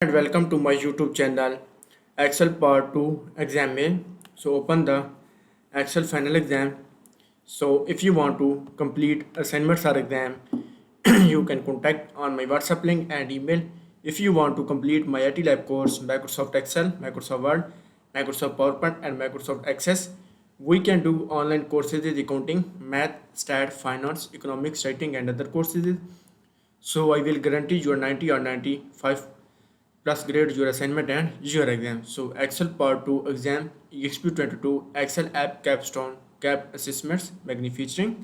And welcome to my YouTube channel Excel Part 2 Exam Main. So open the Excel final exam. So if you want to complete assignments or exam, you can contact on my WhatsApp link and email. If you want to complete my MylTLab course, Microsoft Excel, Microsoft Word, Microsoft PowerPoint and Microsoft Access, we can do online courses in accounting, math, stat, finance, economics, writing and other courses. So I will guarantee you a 90 or 95 plus grade your assignment and your exam. So Excel Part 2 exam Exp22 Excel app capstone cap assessments magnificent.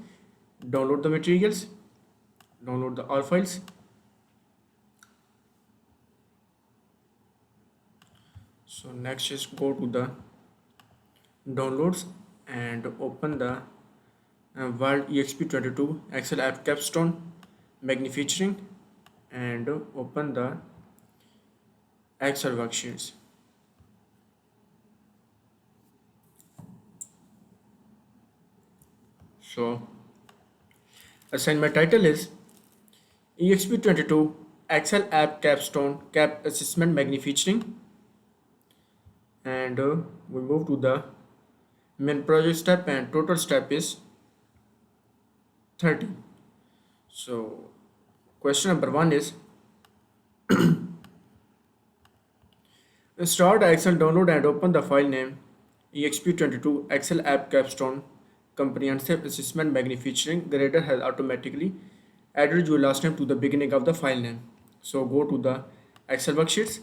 Download the materials, download the all files. So next is go to the downloads and open the World Exp22 Excel app capstone magnificent and open the Excel worksheets. So assignment title is EXP22 Excel App Capstone Cap Assessment Magnificent, and we move to the main project step and total step is 30. So question number 1 is start Excel download and open the file name EXP22 Excel App Capstone Comprehensive Assessment Magnificent. The reader has automatically added your last name to the beginning of the file name. So go to the Excel worksheets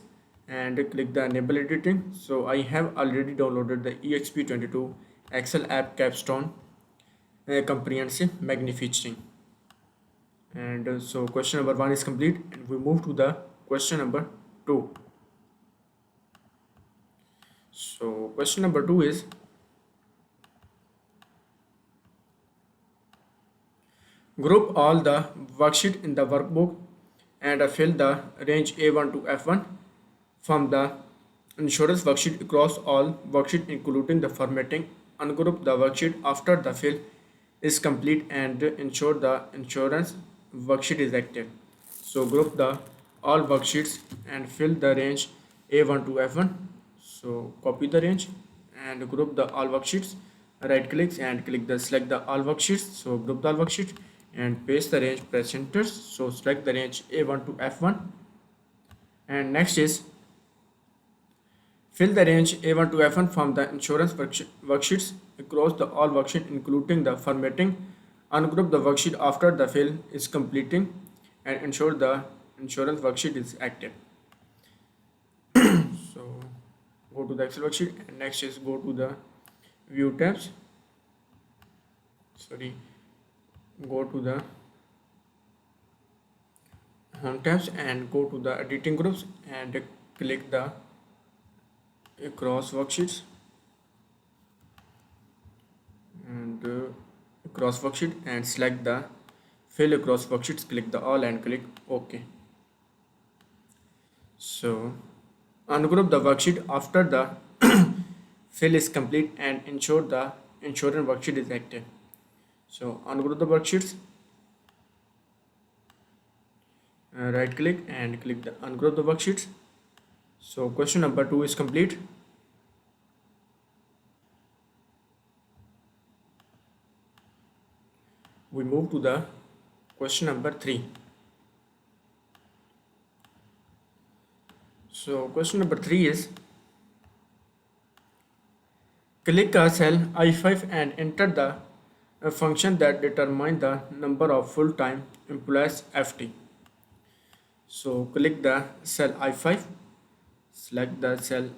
and click the enable editing. So I have already downloaded the EXP22 Excel App Capstone Comprehensive Magnificent. And so question number 1 is complete and we move to the question number 2. So question number 2 is group all the worksheet in the workbook and fill the range A1 to F1 from the insurance worksheet across all worksheet including the formatting. Ungroup the worksheet after the fill is complete and ensure the insurance worksheet is active. So group the all worksheets and fill the range A1 to F1. So copy the range and group the all worksheets. Right click and click the select the all worksheets. So group the all worksheet and paste the range, press enter. So select the range A1 to F1 and next is fill the range A1 to F1 from the insurance worksheets across the all worksheet including the formatting. Ungroup the worksheet after the fill is completing and ensure the insurance worksheet is active. So go to the Excel worksheet and next is go to the view tabs. Go to the home tabs and go to the editing groups and click the across worksheets and across worksheet and select the fill across worksheets, click the all and click OK. So ungroup the worksheet after the fill is complete and ensure the insurance worksheet is active. So ungroup the worksheets, right click and click the ungroup the worksheets. So question number 2 is complete. We move to the question number 3. So question number 3 is click a cell I5 and enter the function that determines the number of full-time employees FT. So click the cell I5, select the cell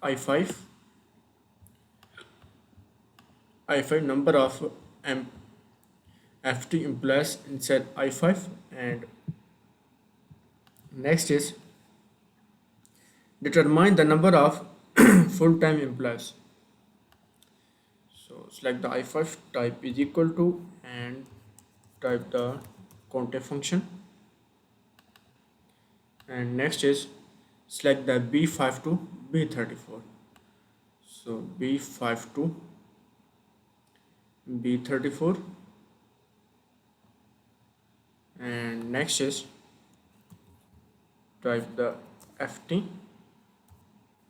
I5, number of FT employees in cell I5 and next is determine the number of full-time employees. So select the I5, type is equal to and type the contact function and next is select the B5 to B34. So B5 to B34 and next is type the ft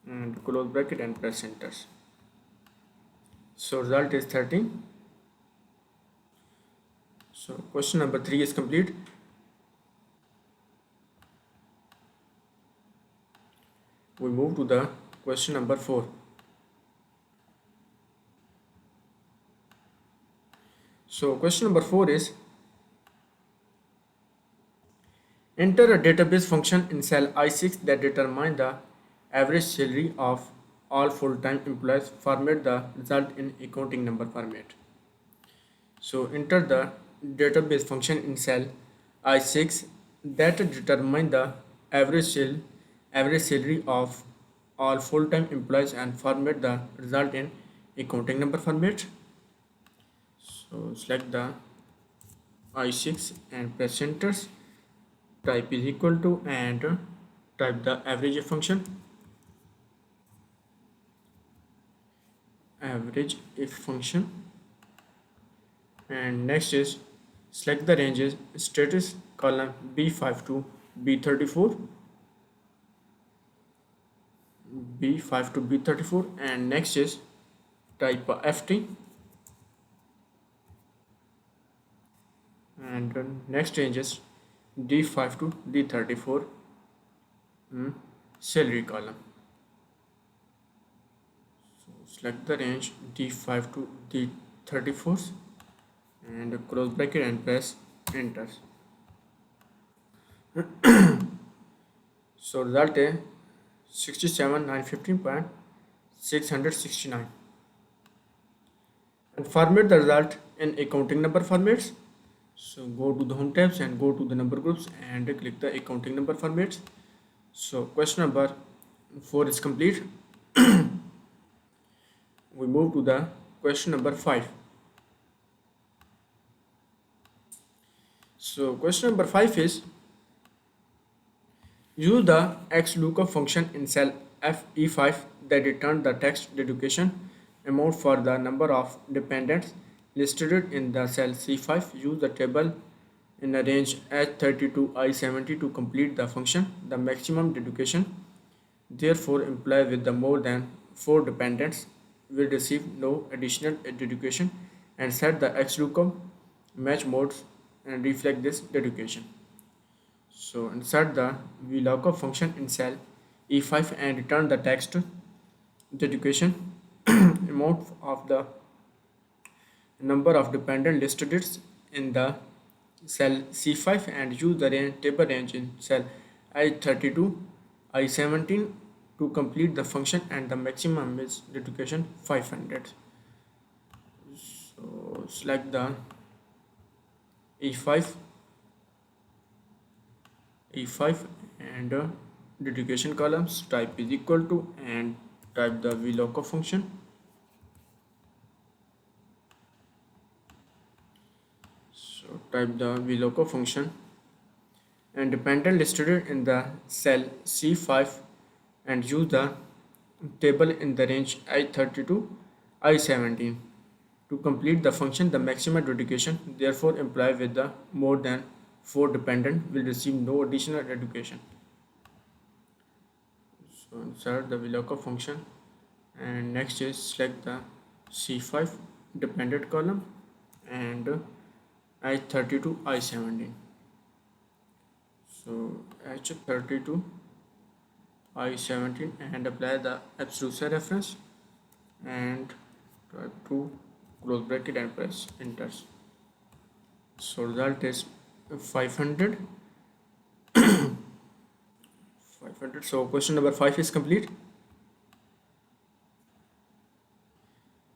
and close bracket and press enter. So result is 13. So question number 3 is complete. We move to the question number 4. So question number 4 is, enter a database function in cell I6 that determines the average salary of all full-time employees. Format the result in accounting number format. So enter the database function in cell I6 that determines the average salary of all full-time employees and format the result in accounting number format. So select the I6 and press enter. Type is equal to and type the average function. Average if function, and next is select the ranges status column B5 to B34, B5 to B34, and next is type FT, and next range is D5 to D34 salary column. So select the range D5 to D34 and close bracket and press enter. So result is 67,915.669, and format the result in accounting number formats. So go to the home tabs and go to the number groups and click the accounting number formats. So question number 4 is complete. We move to the question number 5. So question number 5 is, use the XLOOKUP function in cell FE5 that returns the text dedication amount for the number of dependents listed in the cell C5. Use the table in the range H30 I70 to complete the function. The maximum dedication, therefore, employee with the more than 4 dependents will receive no additional dedication, and set the XLOOKUP match modes and reflect this dedication. So insert the VLOOKUP function in cell E5 and return the text dedication amount of the number of dependent listed in the cell C5, and use the table range in cell I32 I17 to complete the function, and the maximum is dedication 500. So select the E5 and dedication columns, type is equal to and type the VLOOKUP function. So type the VLOOKUP function and dependent listed in the cell C5, and use the table in the range I32 I17 to complete the function. The maximum dedication, therefore, employee with the more than 4 dependent will receive no additional education. So insert the VLOOKUP function, and next is select the C5 dependent column and H32 I17. So H32 I17 and apply the absolute cell reference and type to close bracket and press enter. So result is 500. 500. So question number 5 is complete.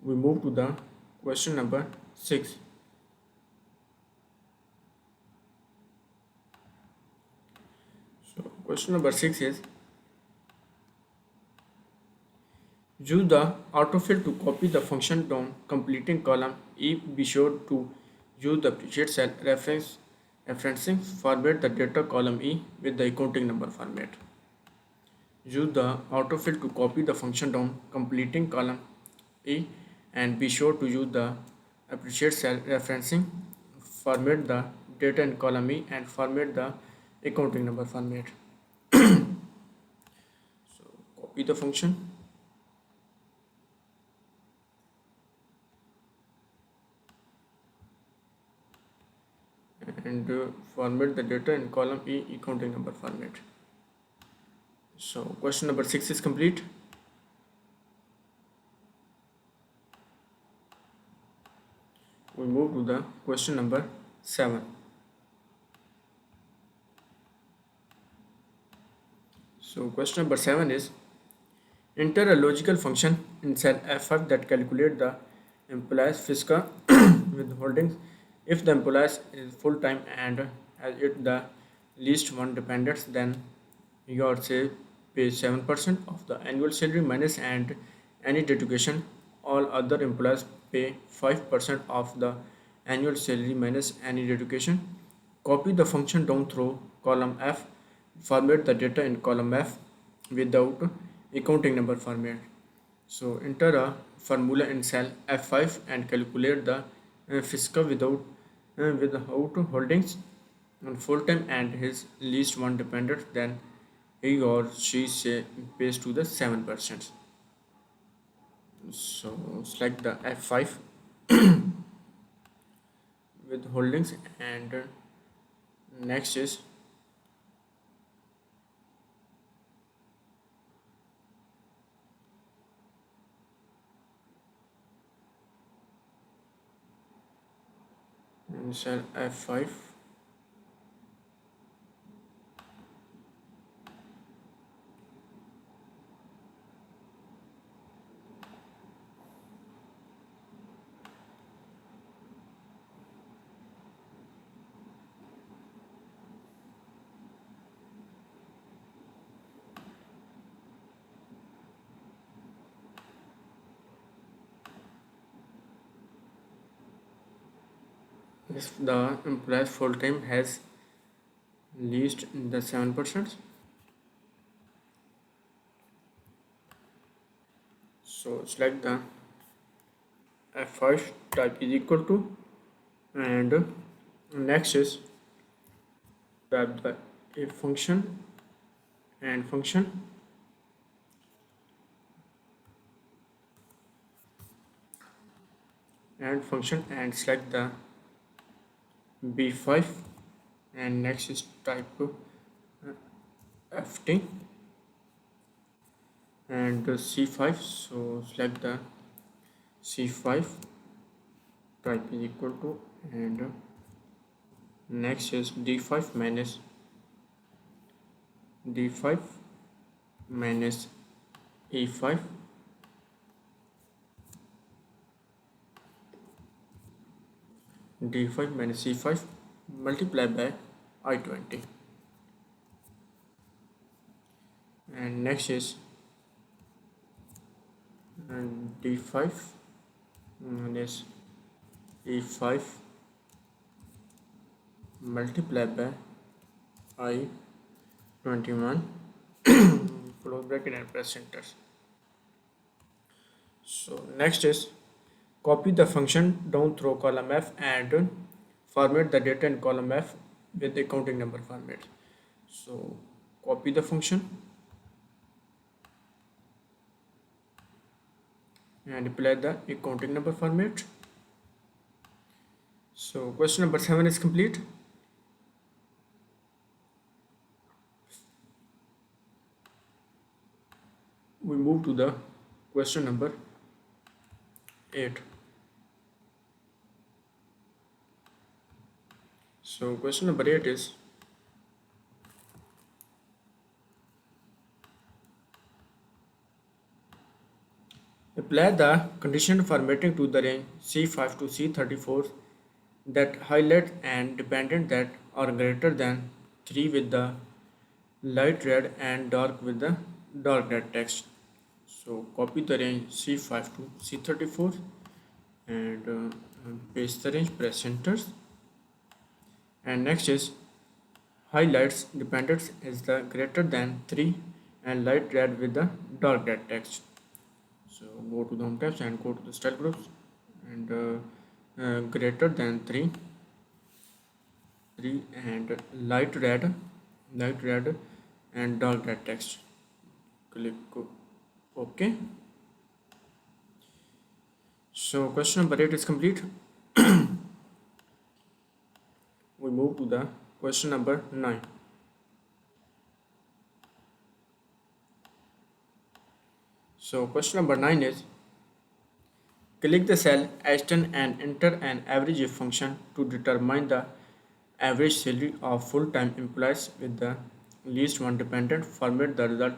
We move to the question number 6. So question number 6 is, use the autofill to copy the function down completing column E. Be sure to use the appreciate cell referencing. Format the data column E with the accounting number format. Use the autofill to copy the function down completing column E, and be sure to use the appreciate cell referencing. Format the data in column E and format the accounting number format. copy the function and format the data in column E accounting number format. So question number 6 is complete. We move to the question number 7. So question number 7 is enter a logical function in cell F5 that calculate the employee's fiscal withholdings if the employee is full-time and has it the least one dependents, then your say pays 7% of the annual salary minus and any deduction. All other employees pay 5% of the annual salary minus any deduction. Copy the function down through column F. Format the data in column F without accounting number format. So enter a formula in cell F5 and calculate the fiscal without holdings on full time and his least one dependent, then he or she say pays to the 7%. So select the F5 with holdings and next is in cell F5 if the employee full time has least the 7%. So select the F5 type is equal to and next is type the if function and function and select the B5 and next is type FT and C5. So select the C5 type is equal to and next is D5 minus D5 minus E5 D5 minus C5 multiplied by I20 and next is D5 minus E5 multiplied by I21 close bracket and press enter. So next is copy the function down through column F and format the data in column F with the accounting number format. So copy the function and apply the accounting number format. So question number 7 is complete. We move to the question number 8. So question number 8 is apply the condition formatting to the range C5 to C34 that highlight and dependent that are greater than 3 with the light red and dark with the dark red text. So copy the range C5 to C34 and paste the range, press enter. And next is highlights dependents is the greater than 3 and light red with the dark red text. So go to the home tabs and go to the style groups and greater than 3 and light red and dark red text. Click Okay. So question number 8 is complete. We move to the question number 9. So question number 9 is, click the cell H10 and enter an average if function to determine the average salary of full-time employees with the least one dependent. Format the result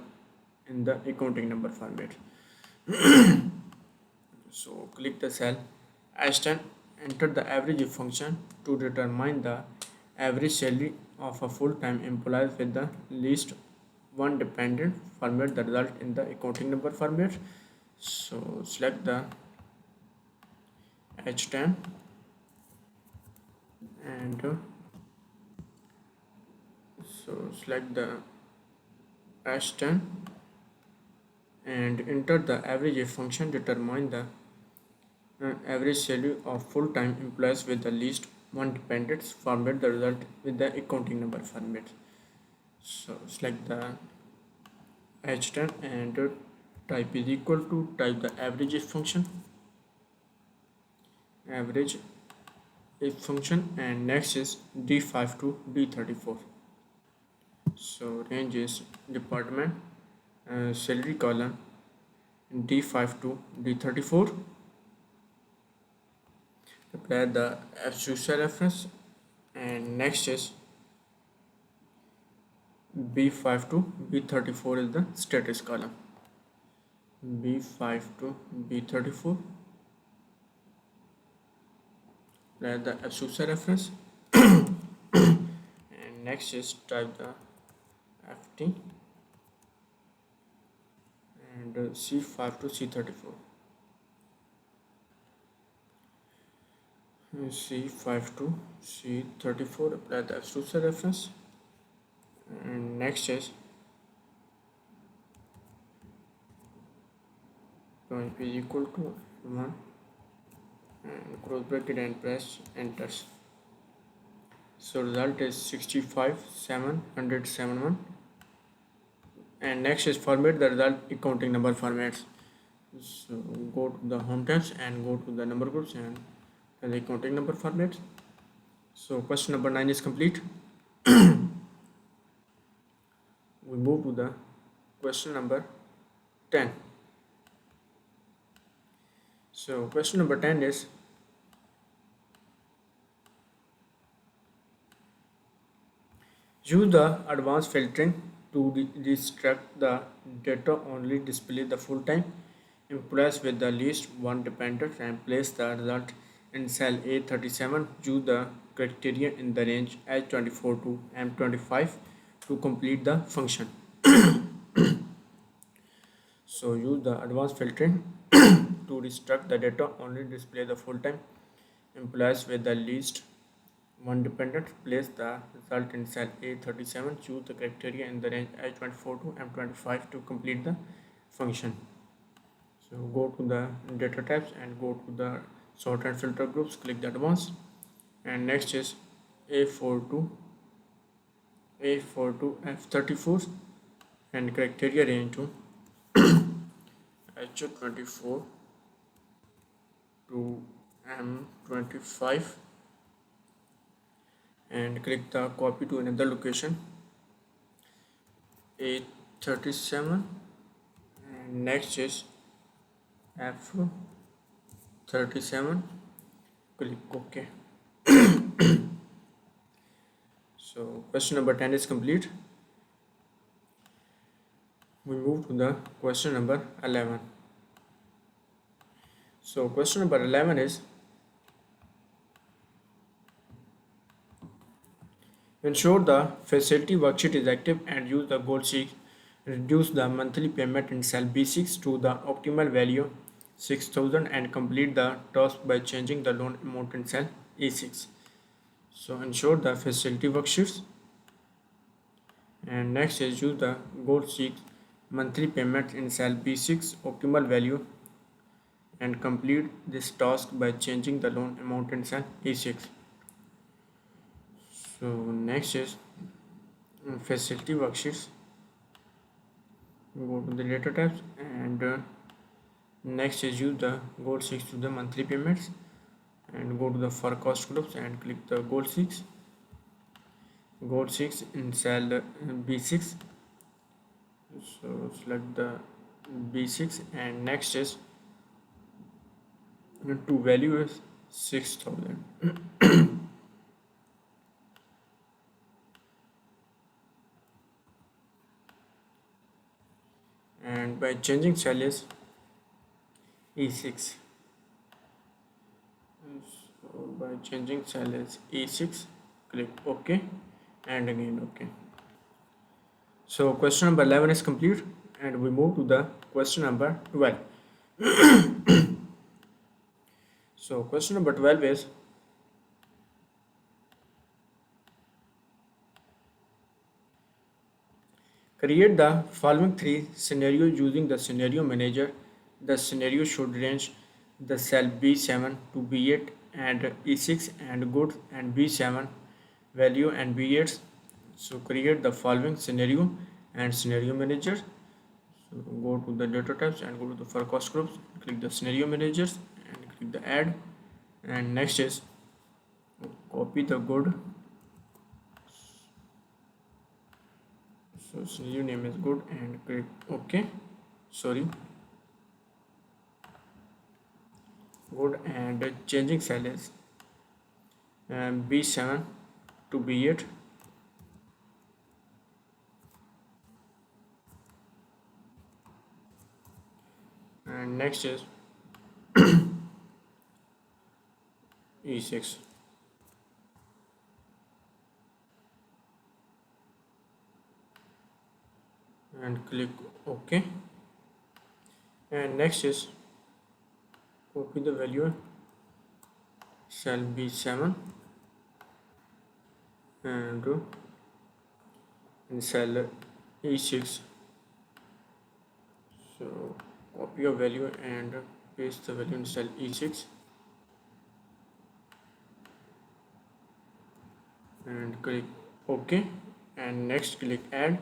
in the accounting number format. So click the cell H10, enter the average if function to determine the average salary of a full-time employee with the least one dependent. Format the result in the accounting number format. So select the H10 and select the H10 and enter the average if function determine the average salary of full-time employees with the least one dependent. Format the result with the accounting number format. So select the H10 and type is equal to, type the average if function, average if function, and next is D5 to D34. So range is department, salary column, D5 to D34. Apply the absolute reference, and next is B5 to B34 is the status column. B5 to B34. Apply the absolute reference, and next is type the FT and C5 to C34. C5 to C34. Apply the absolute reference, and next is point is equal to 1 and cross bracket and press enter. So result is 65,771, and next is format the result accounting number formats. So go to the home tabs and go to the number groups and the accounting number format. So question number 9 is complete. We move to the question number 10. So question number 10 is, use the advanced filtering to restrict the data only display the full-time employees with the least one dependent and place the result in cell A37. Use the criteria in the range H24 to M25 to complete the function. So use the advanced filtering to restrict the data only display the full-time employees with the least one dependent. Place the result in cell A37. Choose the criteria in the range H24 to M25 to complete the function. So go to the data types and go to the sort and filter groups. Click the advanced, and next is A4 to F34 and criteria range to H24 to M25 and click the copy to another location A37, and next is F37. Click OK. So question number 10 is complete. We move to the question number 11. So question number 11 is, ensure the facility worksheet is active and use the goal sheet. Reduce the monthly payment in cell B6 to the optimal value 6,000 and complete the task by changing the loan amount in cell E6. So ensure the facility worksheets, and next is use the goal sheet monthly payment in cell B6 optimal value and complete this task by changing the loan amount in cell E6. So next is facility worksheets go to the data types, and next is use the goal 6 to the monthly payments, and go to the forecast groups and click the goal 6 in cell B6. So select the B6, and next is to value is 6000. And by changing cell is E6. So by changing cell is E6, click OK, and again OK. So question number 11 is complete, and we move to the question number 12. So question number 12 is create the following three scenarios using the scenario manager. The scenario should range the cell B7 to B8 and E6 and goods and B7 value and B8. So create the following scenario and scenario manager. So go to the data types and go to the forecast groups, click the scenario managers and click the add, and next is copy the good. So scenario name is good and click OK. Sorry, good, and changing cell is B7 to B8, and next is E6. And click OK, and next is copy the value cell B7 and in cell E6. So copy your value and paste the value in cell E6 and click OK, and next click add,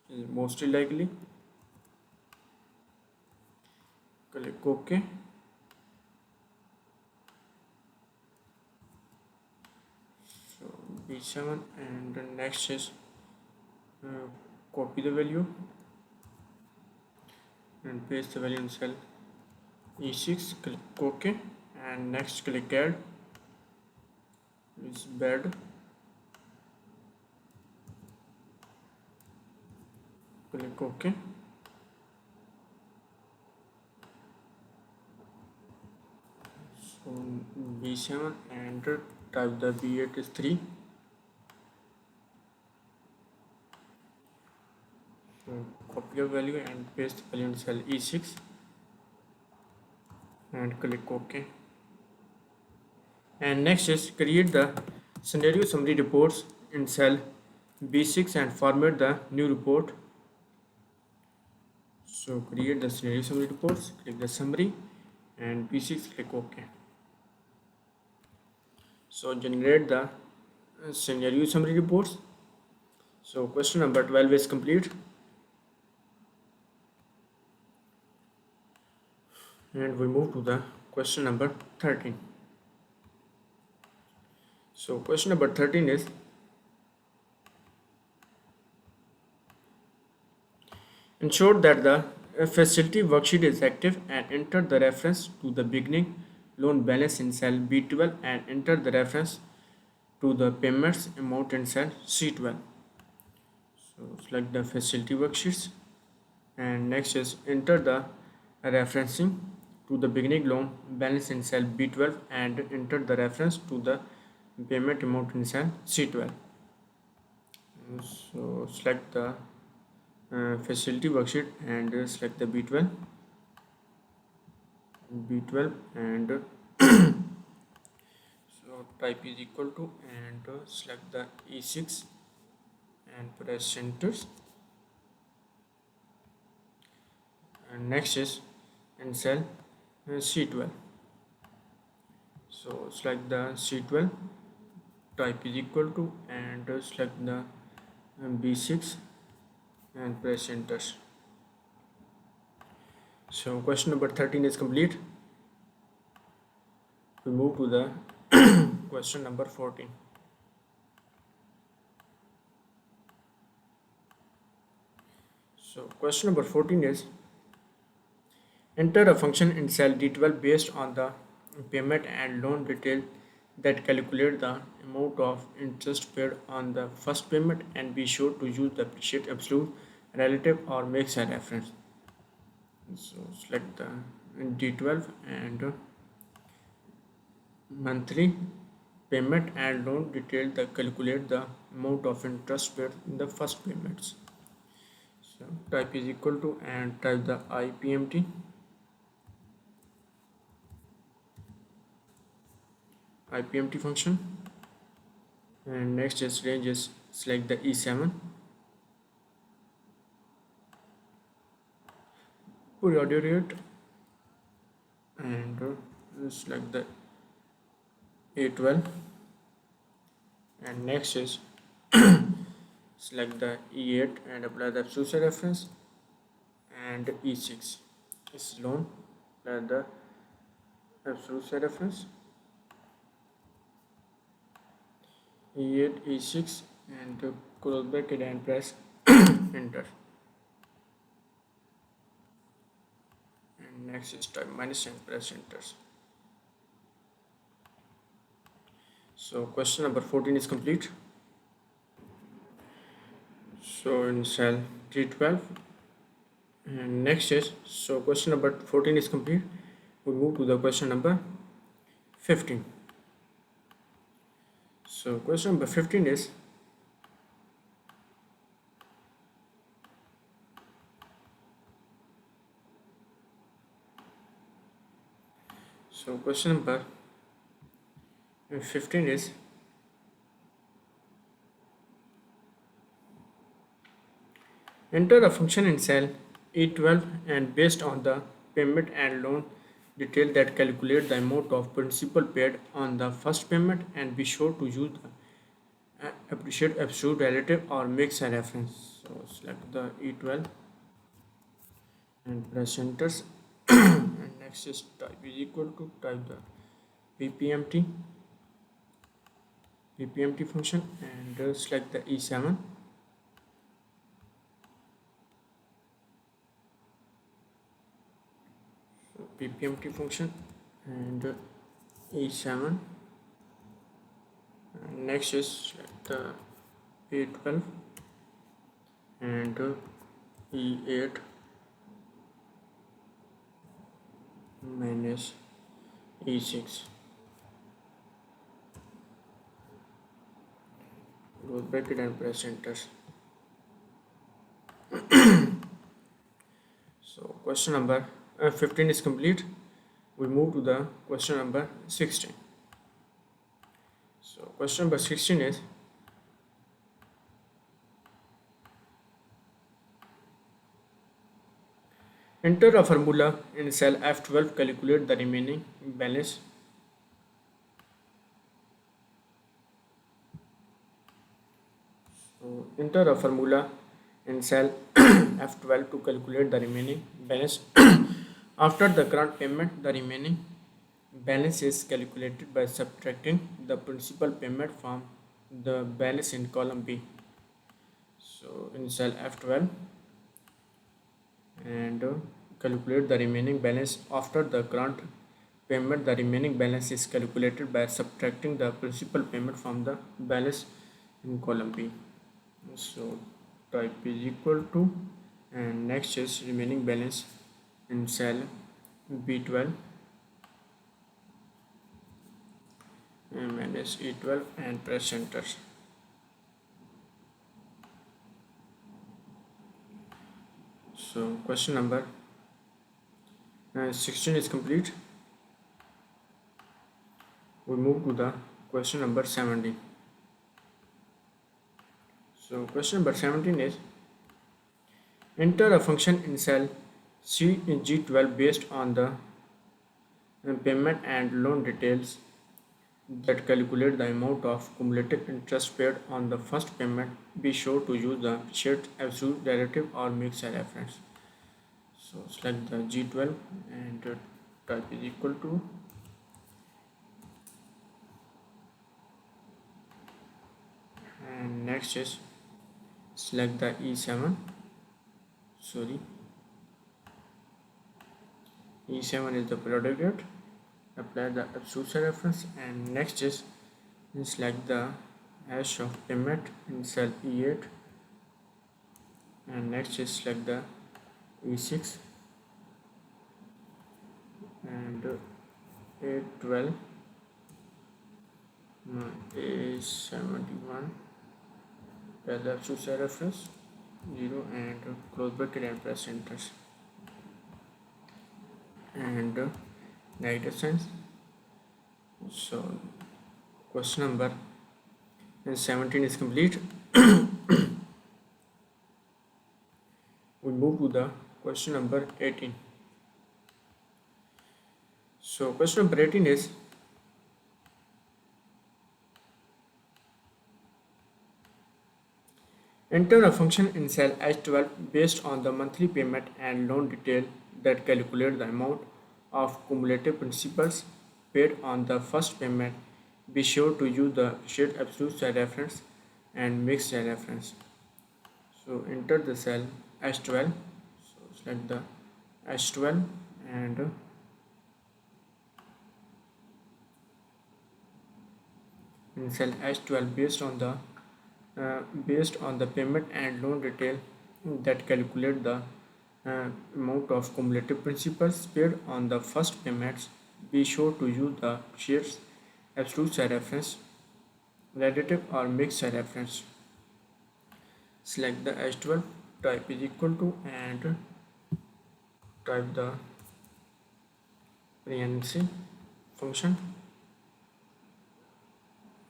is mostly likely, click OK, so B7, and the next is copy the value and paste the value in cell E6, click OK, and next click add, is bed, click OK, so B7 and type the B8 is 3, so copy your value and paste the value in cell E6 and click OK, and next is create the scenario summary reports in cell B6 and format the new report. So create the scenario summary reports, click the summary, and B6 click OK. So generate the scenario summary reports. So question number 12 is complete, and we move to the question number 13. So question number 13 is ensure that the facility worksheet is active and enter the reference to the beginning loan balance in cell B12 and enter the reference to the payments amount in cell C12. So select the facility worksheets, and next is enter the referencing to the beginning loan balance in cell B12 and enter the reference to the payment amount in cell C12. So select the facility worksheet and select the B12 and so type is equal to, and select the E6 and press enter, and next is in cell C12. So select the C12, type is equal to, and select the B6 and press enter. So question number 13 is complete. We move to the question number 14. So question number 14 is enter a function in cell D12 based on the payment and loan detail that calculate the amount of interest paid on the first payment and be sure to use the appreciate absolute, relative or makes a reference. So select the D12 and monthly payment and loan detail that calculate the amount of interest paid in the first payments. So type is equal to and type the IPMT function, and next is range is select the E7, periodic rate, and select the A12, and next is select the E8 and apply the absolute reference, and E6 is loan, apply the absolute reference, E8 E6 and close bracket and press enter, and next is type minus and press enter. So question number 14 is complete. So in cell G12, and next is, so question number 14 is complete. We move to the question number 15. So question number 15 is question number 15 is enter a function in cell E12 and based on the payment and loan detail that calculate the amount of principal paid on the first payment and be sure to use the appreciate absolute, relative or makes a reference. So select the E12 and press enter and next is type is equal to type the PPMT function and select the E7 PPMT function and E7, and next is select the A12 and E8 minus E6, close bracket and press enter. So question number 15 is complete. We move to the question number 16. So question number 16 is enter a formula in cell F12, calculate the remaining balance. So enter a formula in cell F12 to calculate the remaining balance. After the current payment, the remaining balance is calculated by subtracting the principal payment from the balance in column B. So in cell F12 and calculate the remaining balance after the current payment, the remaining balance is calculated by subtracting the principal payment from the balance in column B. So type is equal to and next is remaining balance in cell B12 and minus E12 and press enter. So question number 16 is complete. We move to the question number 17. So question number 17 is enter a function in cell G12 based on the payment and loan details that calculate the amount of cumulative interest paid on the first payment. Be sure to use the shared absolute derivative or mix a reference. So select the G12 and type is equal to, and next is select the E7, sorry, E7 is the product date, apply the absolute reference, and next is select the hash of payment in cell E8, and next is select the E6 and A12, A71, the absolute reference 0 and close bracket and press enter, and negative signs. So question number 17 is complete. We move to the question number 18. So question number 18 is, enter a function in cell H12 based on the monthly payment and loan detail that calculate the amount of cumulative principals paid on the first payment. Be sure to use the shared absolute cell reference and mixed cell reference. So enter the cell H12. So select the H12 and in cell H12 based on the payment and loan detail that calculate the amount of cumulative principals paid on the first payments. Be sure to use the shared absolute cell reference, relative or mixed cell reference. Select the H12, type is equal to, and type the pregnancy function,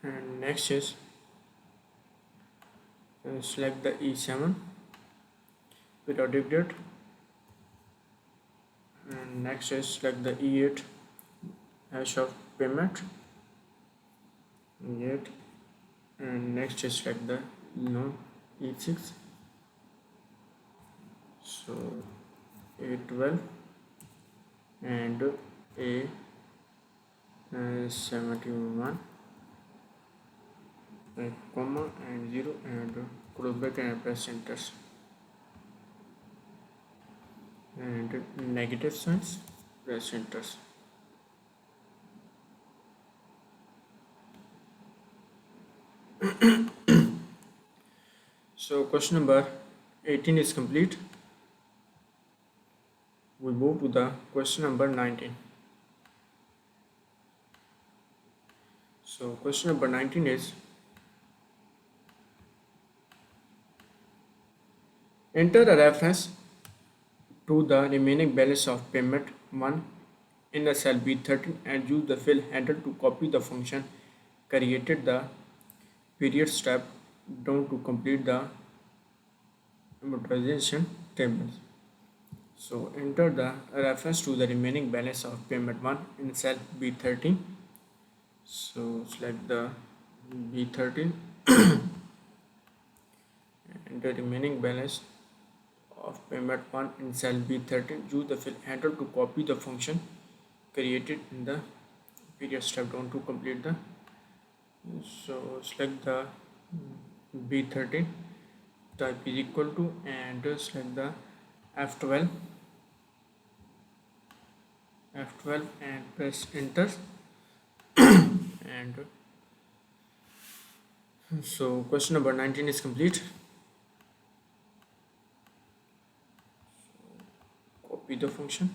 and next is select the E7 periodic date, and next is select the E8 hash of payment, E8, and next is select the loan E6, so A12 and A71, comma and 0 and close bracket and press enter, and negative signs, press enter. So question number 18 is complete. We move to the question number 19. So question number 19 is, enter a reference to the remaining balance of payment 1 in the cell B13 and use the fill handle to copy the function created the period step down to complete the amortization tables. So enter the reference to the remaining balance of payment 1 in cell B13. So select the B13 and the remaining balance of payment 1 in cell B13. Use the fill handle to copy the function created in the period step down to complete the. So select the B13, type is equal to, and select the F12 and press enter, and so question number 19 is complete. Copy the function,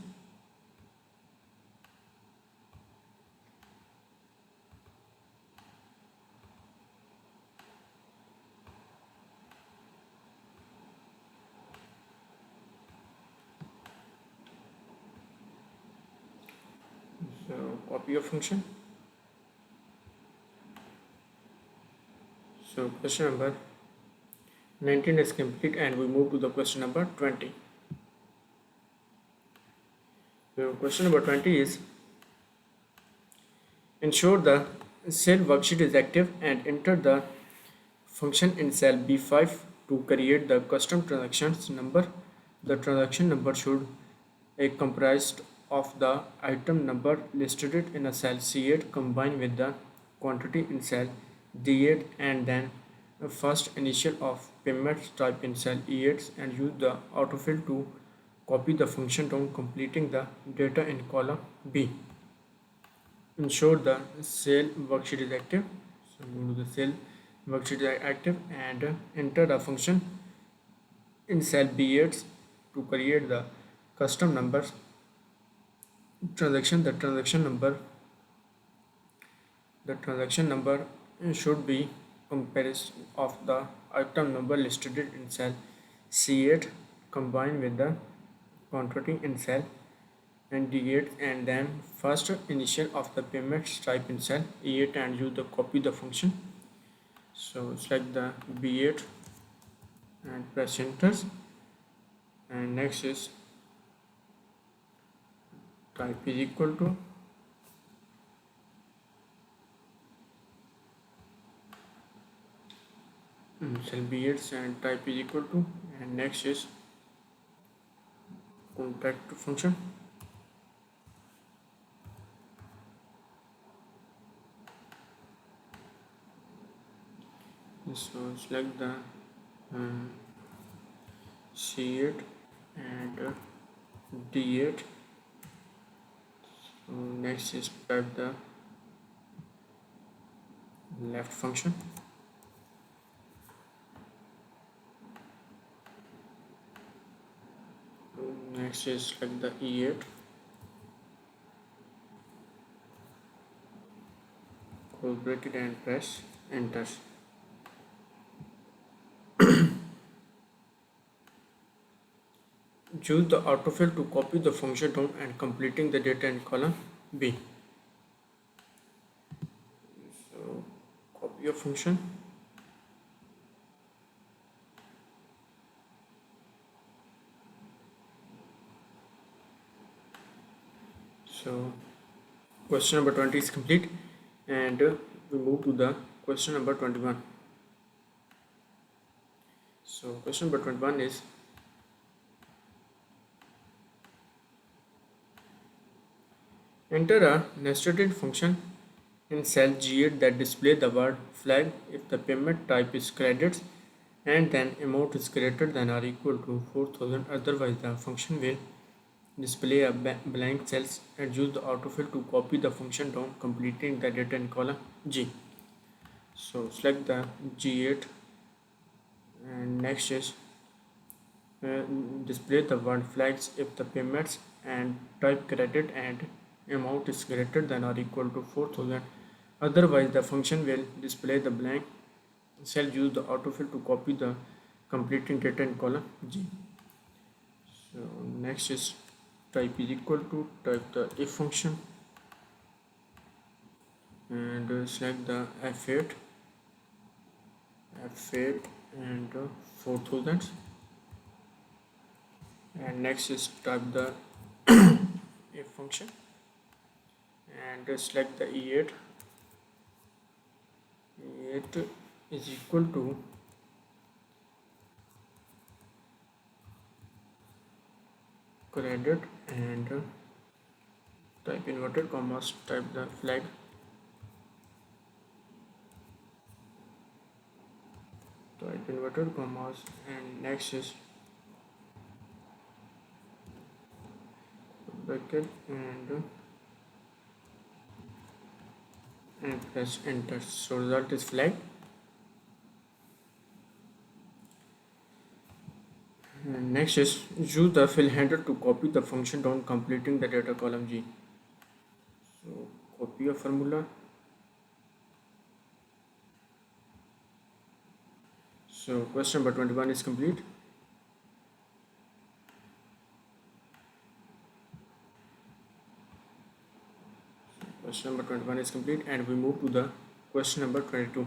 so copy your function. So question number 19 is complete, and we move to the question number 20. So question number 20 is, ensure the cell worksheet is active and enter the function in cell B5 to create the custom transactions number. The transaction number should be comprised of the item number listed in a cell C8 combined with the quantity in cell D8 and then the first initial of payment type in cell E8 and use the autofill to copy the function down completing the data in column B. Ensure the cell worksheet is active. So go to the cell worksheet is active and enter the function in cell B8 to create the custom numbers transaction. The transaction number should be comparison of the item number listed in cell C8 combined with the quantity in cell and D8 and then first initial of the payment type in cell E8 and use the copy the function. So select the B8 and press enter, and next is type is equal to cell B8 and type is equal to, and next is contact function. So select the C8 and D8. So next is type the left function. Next is select the E8, close bracket and press enter. Use the autofill to copy the function down and completing the data in column B. So copy your function. So question number 20 is complete and we move to the question number 21. So question number 21 is enter a nested function in cell G8 that display the word flag if the payment type is credits and then amount is greater than or equal to 4000, otherwise the function will display a blank cells and use the autofill to copy the function down completing the data in column G. So select the G8 and next is display the word flags if the payments and type credit and amount is greater than or equal to 4000, otherwise the function will display the blank cell. Use the autofill to copy the completing data in column G. So next is type is equal to, type the if function and select the F8 and 4000, and next is type the if function and select the E8 is equal to credit and type inverted commas, type the flag, type inverted commas, and next is bracket and press enter. So result is flag. And next is use the fill handler to copy the function down completing the data column G. So copy a formula. So question number 21 is complete. Question number 21 is complete and we move to the question number 22.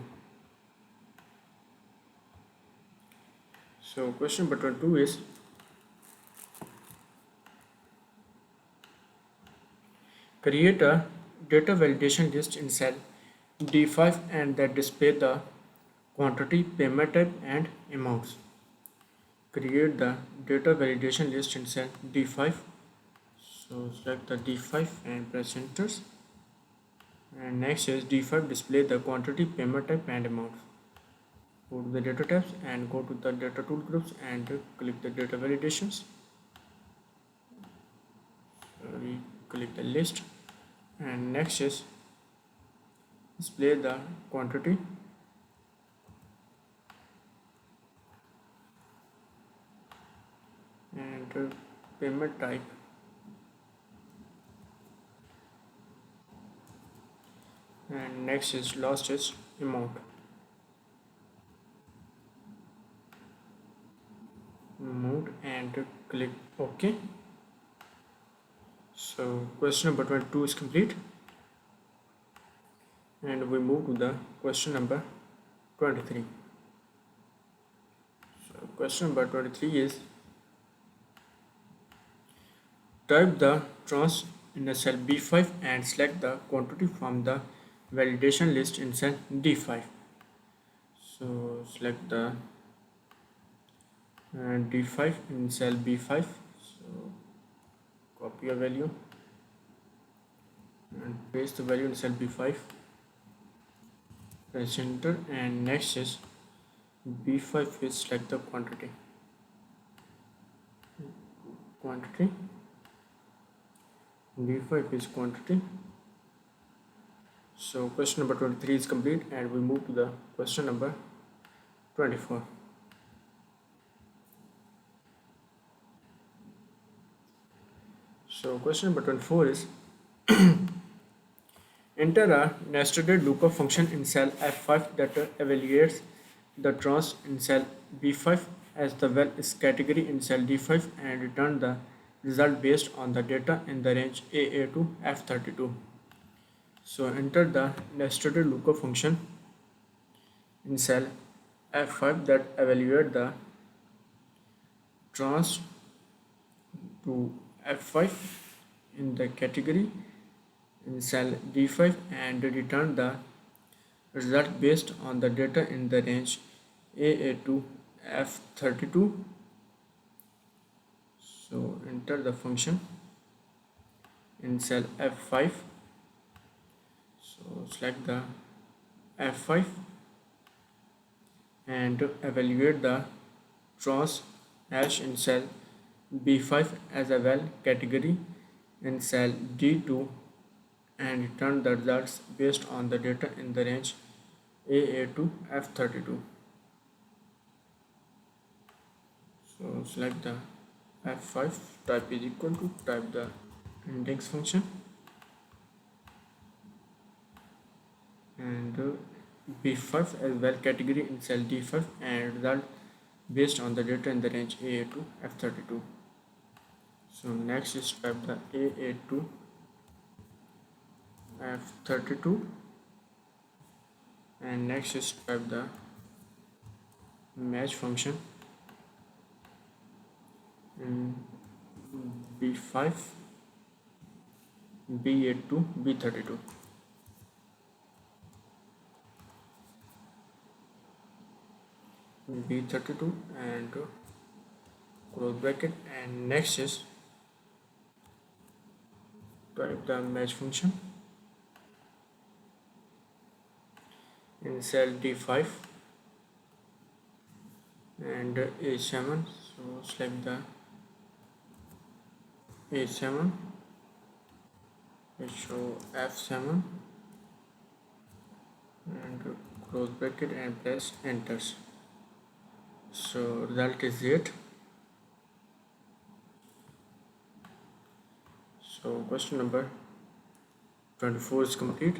So question number 22 is create a data validation list in cell D5 and that display the quantity, payment type and amounts. Create the data validation list in cell D5. So select the D5 and press enter. And next is D5 display the quantity, payment type and amount. Go to the data tabs and go to the data tool groups and click the data validations. Click the list and next is display the quantity and payment type and next is last is amount and click OK. So question number 22 is complete and we move to the question number 23. So question number 23 is type the trans in the cell B5 and select the quantity from the validation list in cell D5. So select the D5 in cell B5. So copy a value and paste the value in cell B5. Press enter and next is B5 is select the quantity. B5 is quantity. So question number 23 is complete and we move to the question number 24. So question number 24 is enter a nested lookup function in cell F5 that evaluates the trans in cell B5 as the well is category in cell D5 and return the result based on the data in the range AA to F32. So enter the nested lookup function in cell F5 that evaluate the trans to F5 in the category in cell D5 and return the result based on the data in the range AA to F32. So enter the function in cell F5. So select the F5 and evaluate the trans hash in cell B5 as a well category in cell D2 and return the results based on the data in the range AA to F32. So select the F5 type is equal to type the index function and B5 as well category in cell D5 and result based on the data in the range AA to F32. So next is type the AA to F32 and next is type the match function in B5 B8 to B32. B32 and close bracket and next is type the match function in cell D5 and A7. So select the A7 show F7 and close bracket and press enter. So result is 8. So question number 24 is complete.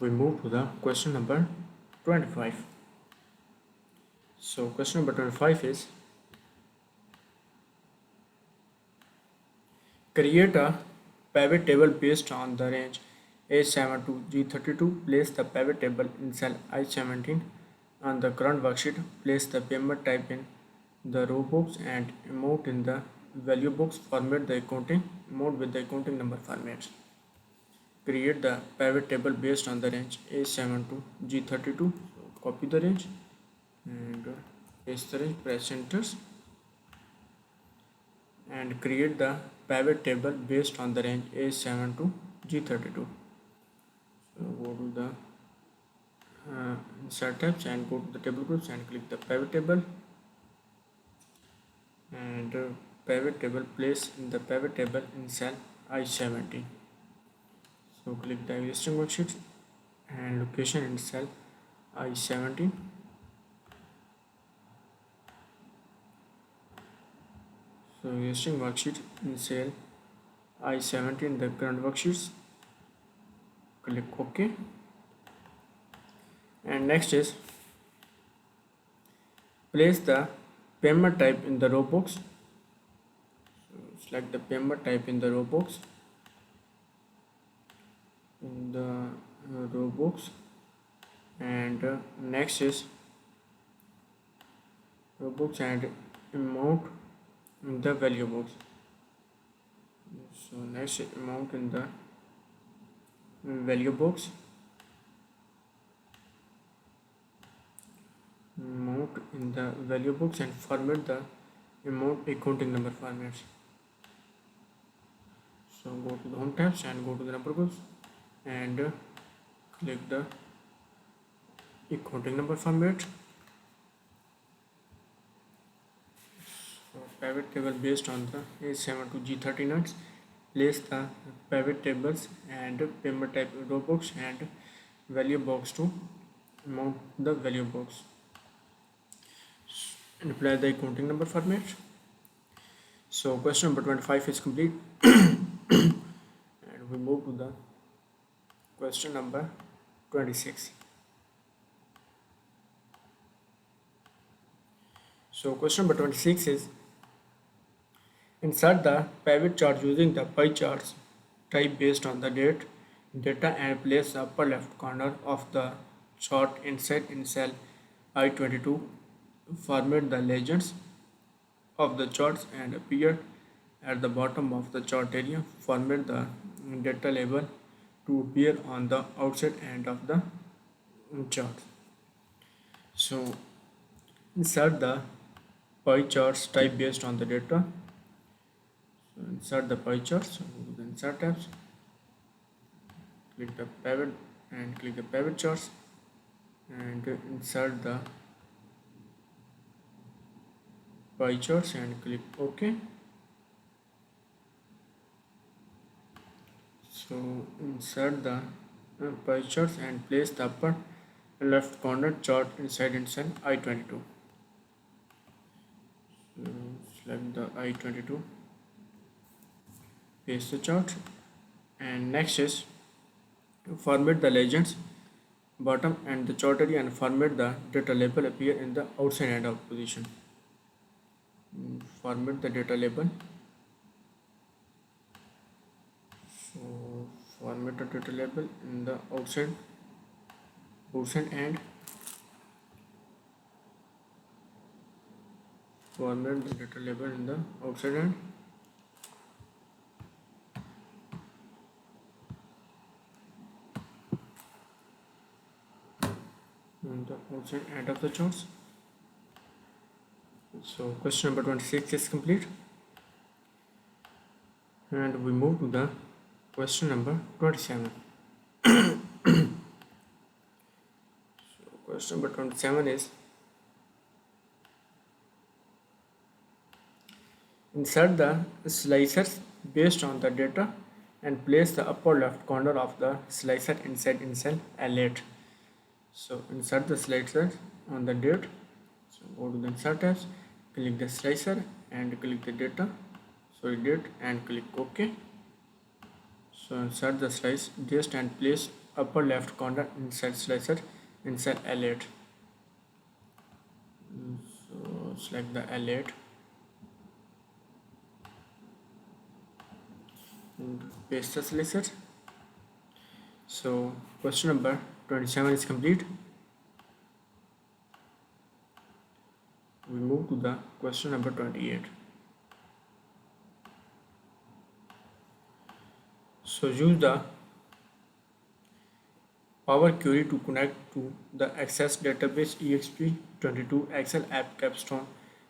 We move to the question number 25. So question number 25 is create a pivot table based on the range A7 to G32. Place the pivot table in cell I17 on the current worksheet. Place the payment type in the row box and amount in the value box, format the accounting mode with the accounting number formats. Create the pivot table based on the range A7 to G32. So copy the range and paste the range, press enter, and create the pivot table based on the range A7 to G32. So go to the insert tabs and go to the table groups and click the pivot table, and pivot table, place in the pivot table in cell I-17. So click the existing worksheet and location in cell I-17. So existing worksheet in cell I-17, the current worksheets, click OK. And next is place the payment type in the row box. So select the payment type in the row box. And next is row box and amount in the value box. So next is amount in the value box, amount in the value box, and format the amount accounting number formats. So go to the home tabs and go to the number groups and click the accounting number format. So pivot table based on the A7 to G39. Place the pivot tables and payment type row box and value box to mount the value box, and apply the accounting number format. So question number 25 is complete. And we move to the question number 26. So question number 26 is insert the pivot chart using the pie charts type based on the data and place the upper left corner of the chart inside in cell I-22. Format the legends of the charts and appear at the bottom of the chart area. Format the data label to appear on the outside end of the chart. So insert the pie charts type based on the data. So insert the pie charts. So go to the insert tabs, click the pivot and click the pivot charts, and insert the pie charts and click OK. So insert the pie charts and place the upper left corner chart inside in cell I-22. So select the I-22, paste the chart, and next is format the legends bottom and the chart area and format the data label appear in the outside end of position. Format the data label. So format the data label in the outside end. Format the data label in the outside end. In the outside end of the charts. So question number 26 is complete, and we move to the question number 27. So question number 27 is insert the slicers based on the data and place the upper left corner of the slicer inside in cell L8. So insert the slicer on the date. So go to the insert tabs, click the slicer and click the date and click OK. So insert the slice date and place upper left corner inside slicer in cell L8. So select the L8 and paste the slicer. So question number 27 is complete. We move to the question number 28. So use the Power Query to connect to the Access database Exp22 Excel AppCapstone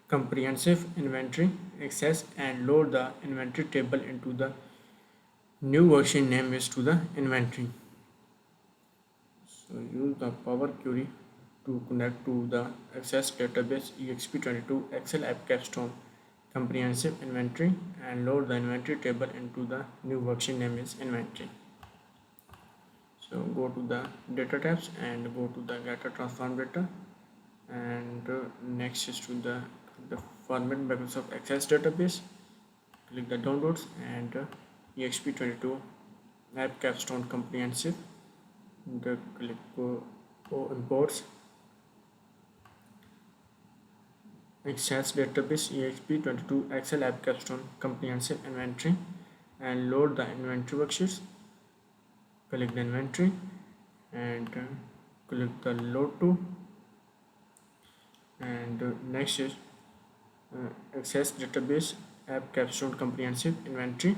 Comprehensive Inventory access and load the inventory table into the new worksheet name is to the inventory. So use the Power Query to connect to the Access database Exp22 Excel AppCapstone Comprehensive Inventory and load the inventory table into the new worksheet name is inventory. So go to the data tabs and go to the data transform data, and next is to the format Microsoft Access database. Click the downloads and exp22 AppCapstone Comprehensive. Click go imports Access database exp22 Excel AppCapstone Comprehensive Inventory and load the inventory worksheets. Click the inventory and click the load to, and next is access database AppCapstone Comprehensive Inventory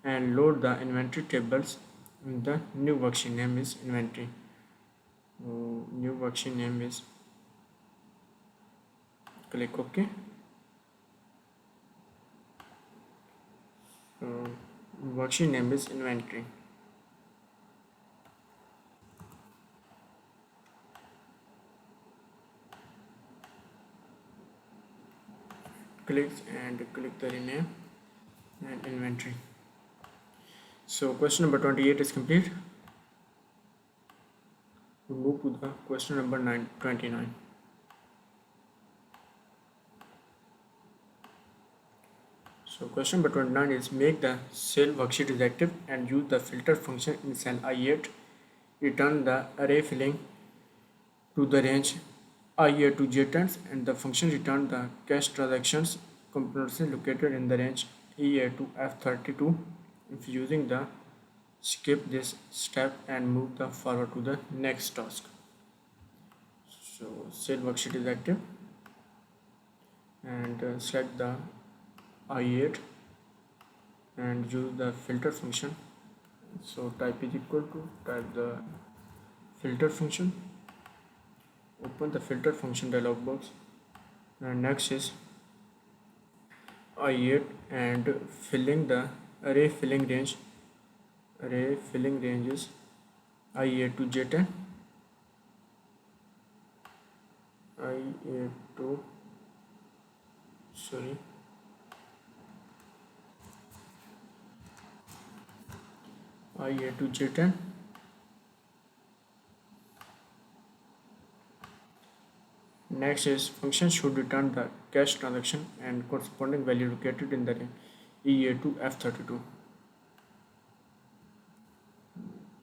and load the inventory tables in the new worksheet name is inventory. New worksheet name is, click OK. Worksheet name is inventory. Click the rename and inventory. So question number 28 is complete. We move to the question number 29. So question number 29 is make the cell worksheet is active and use the filter function in cell I8. Return the array filling to the range I8 to J10 and the function return the cache transactions components located in the range E8 to F32. If using the skip this step and move the forward to the next task. So cell worksheet is active and select the I8 and use the filter function. So type is equal to type the filter function, open the filter function dialog box, and next is I8 and filling the array filling range. Array filling range is I8 to J10, I8 to I8 to J10. Next is function should return the cache transaction and corresponding value located in the range E8 to F32.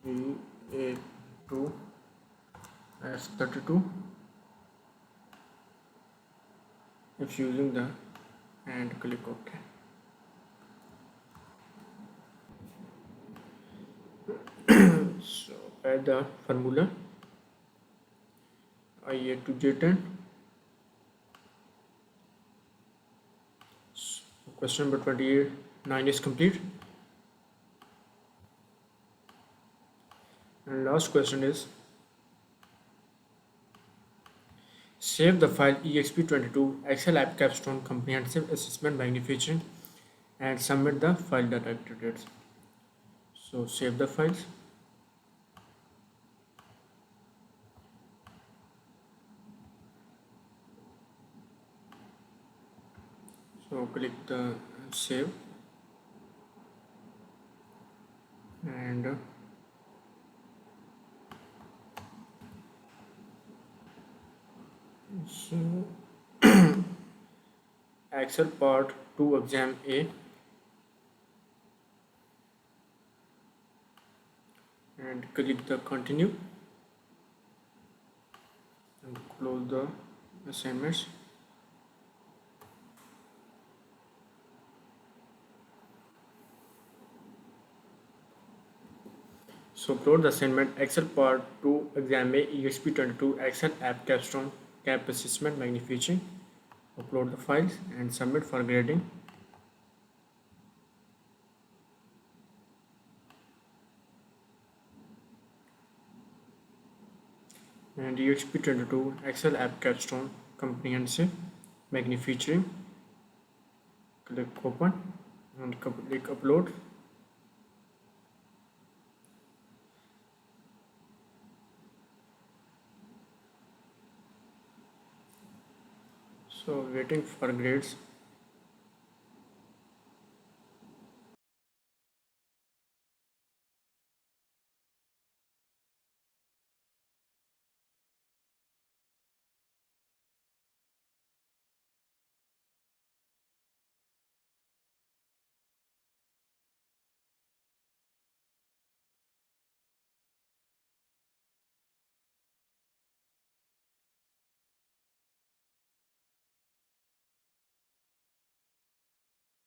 E8 to F32 if using the, and click OK. So add the formula I8 to J10. So question number 29 is complete. And last question is save the file exp22 Excel AppCapstone Comprehensive Assessment Magnification and submit the file directories. So save the files. So click the save and so Excel part 2 exam A, and click the continue and close the assignments. So upload the assignment Excel part 2 exam A Exp22 Excel AppCapstone CompAssessment Magnification. Upload the files and submit for grading. and Exp22 Excel AppCapstone Comprehensive Magnification. Click open and click upload. So waiting for grades.